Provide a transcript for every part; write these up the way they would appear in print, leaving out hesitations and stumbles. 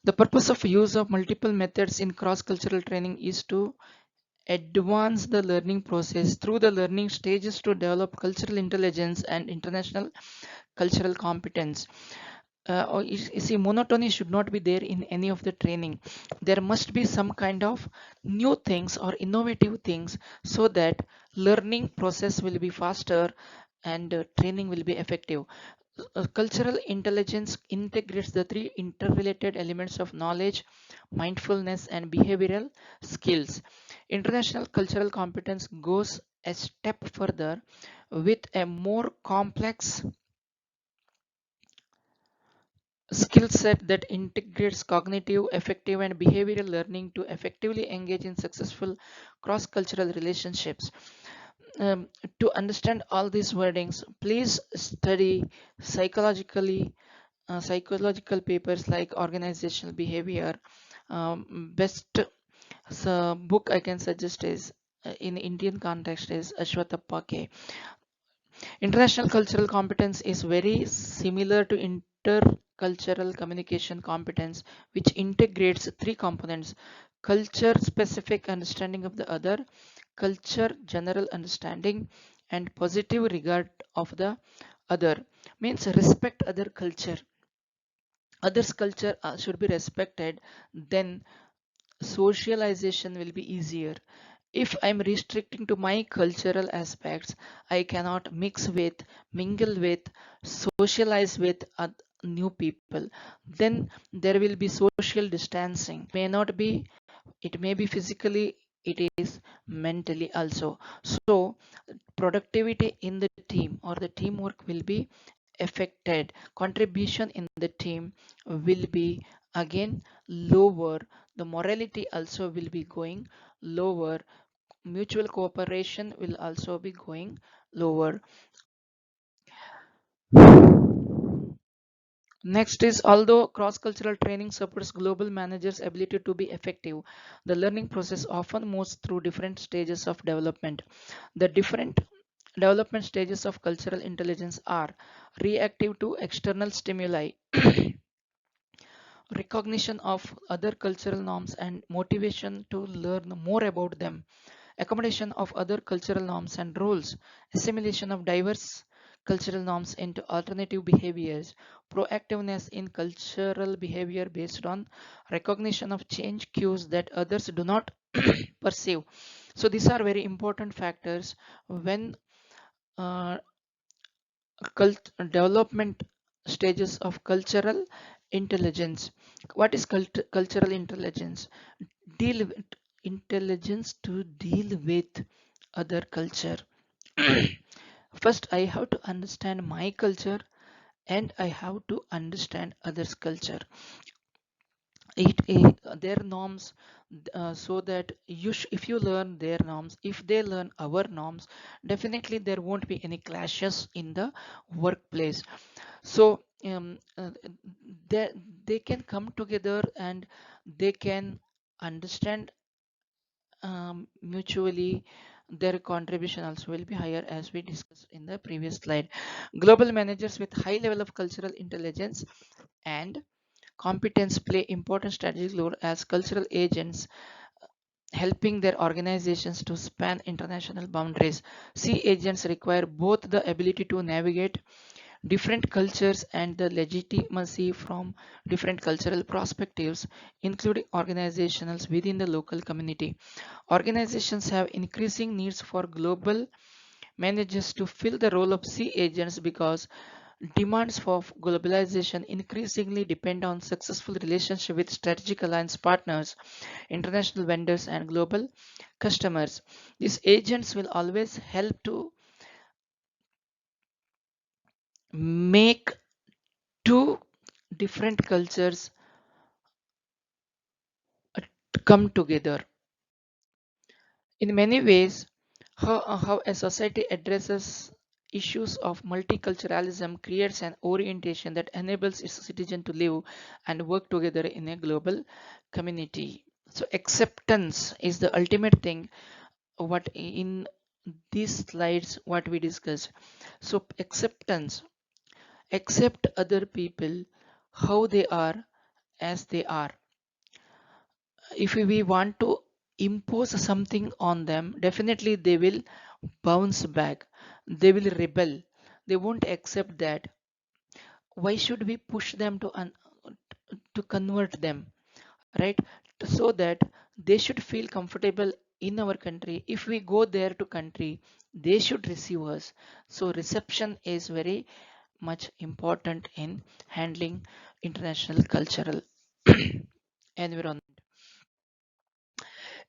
The purpose of use of multiple methods in cross-cultural training is to advance the learning process through the learning stages to develop cultural intelligence and international cultural competence. You see, monotony should not be there in any of the training. There must be some kind of new things or innovative things so that learning process will be faster and training will be effective. Cultural intelligence integrates the three interrelated elements of knowledge, mindfulness, and behavioral skills. International cultural competence goes a step further with a more complex skill set that integrates cognitive, affective, and behavioral learning to effectively engage in successful cross-cultural relationships. To understand all these wordings, please study psychologically psychological papers like organizational behavior. Best book I can suggest is in Indian context is Ashwatthappa K. International cultural competence is very similar to intercultural communication competence, which integrates three components: culture specific understanding of the other, culture general understanding, and positive regard of the other. Means respect other culture. Others' culture should be respected, then socialization will be easier. If I'm restricting to my cultural aspects, I cannot mix with, mingle with, socialize with new people. Then there will be social distancing. May not be, it may be physically, it is mentally also. So productivity in the team or the teamwork will be affected. Contribution in the team will be again lower. The morality also will be going lower. Mutual cooperation will also be going lower. Next is, although cross-cultural training supports global managers' ability to be effective, the learning process often moves through different stages of development. The different development stages of cultural intelligence are reactive to external stimuli, recognition of other cultural norms and motivation to learn more about them, accommodation of other cultural norms and rules, assimilation of diverse cultural norms into alternative behaviors, proactiveness in cultural behavior based on recognition of change cues that others do not perceive. So these are very important factors when uh, development stages of cultural intelligence. What is cultural intelligence? Deal with intelligence to deal with other culture. First I have to understand my culture and I have to understand others culture. Their norms, so that if you learn their norms, if they learn our norms, definitely there won't be any clashes in the workplace. So they, they can come together and they can understand mutually. Their contribution also will be higher, as we discussed in the previous slide. Global managers with high level of cultural intelligence and competence play important strategic role as cultural agents, helping their organizations to span international boundaries. C agents require both the ability to navigate different cultures and the legitimacy from different cultural perspectives, including organizations within the local community. Organizations have increasing needs for global managers to fill the role of C agents because demands for globalization increasingly depend on successful relationship with strategic alliance partners, international vendors, and global customers. These agents will always help to make two different cultures come together. In many ways, how a society addresses issues of multiculturalism creates an orientation that enables its citizens to live and work together in a global community. So acceptance is the ultimate thing, what in these slides what we discussed. So acceptance, accept other people how they are, as they are. If we want to impose something on them, definitely they will bounce back, they will rebel, they won't accept that. Why should we push them to convert them, right? So that they should feel comfortable in our country. If we go there to country, they should receive us. So reception is very much important in handling international cultural environment.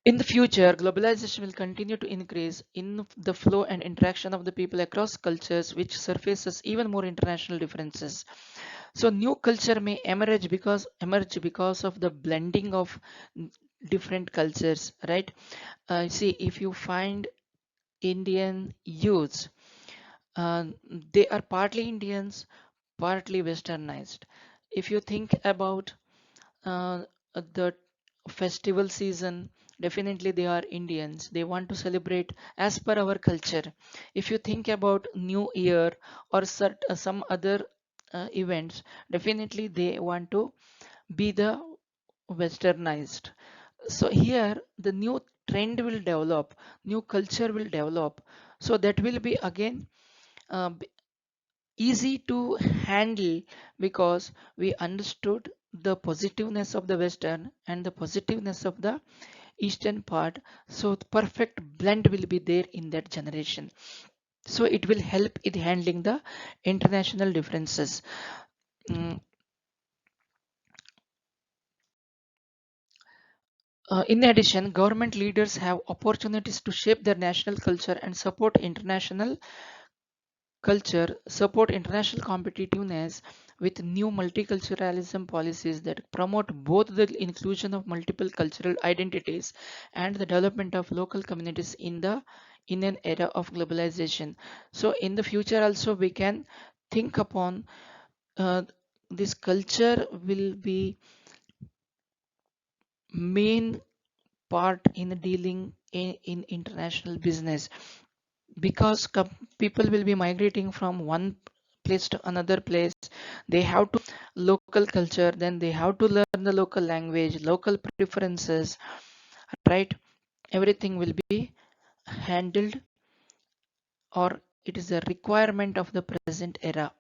In the future, globalization will continue to increase in the flow and interaction of the people across cultures, which surfaces even more international differences. So new culture may emerge because of the blending of different cultures, right? See, if you find Indian youths, uh, they are partly Indians, partly westernized. If you think about uh, the festival season, definitely they are Indians, they want to celebrate as per our culture. If you think about new year or some other events, definitely they want to be the westernized. So here the new trend will develop, new culture will develop, so that will be again uh, easy to handle, because we understood the positiveness of the western and the positiveness of the eastern part. So the perfect blend will be there in that generation, so it will help in handling the international differences. Mm, in addition, government leaders have opportunities to shape their national culture and support international competitiveness with new multiculturalism policies that promote both the inclusion of multiple cultural identities and the development of local communities in an era of globalization. So in the future also we can think upon uh, this culture will be main part in dealing in international business, because people will be migrating from one place to another place. They have to local culture, then they have to learn the local language, local preferences, right? Everything will be handled, or it is a requirement of the present era.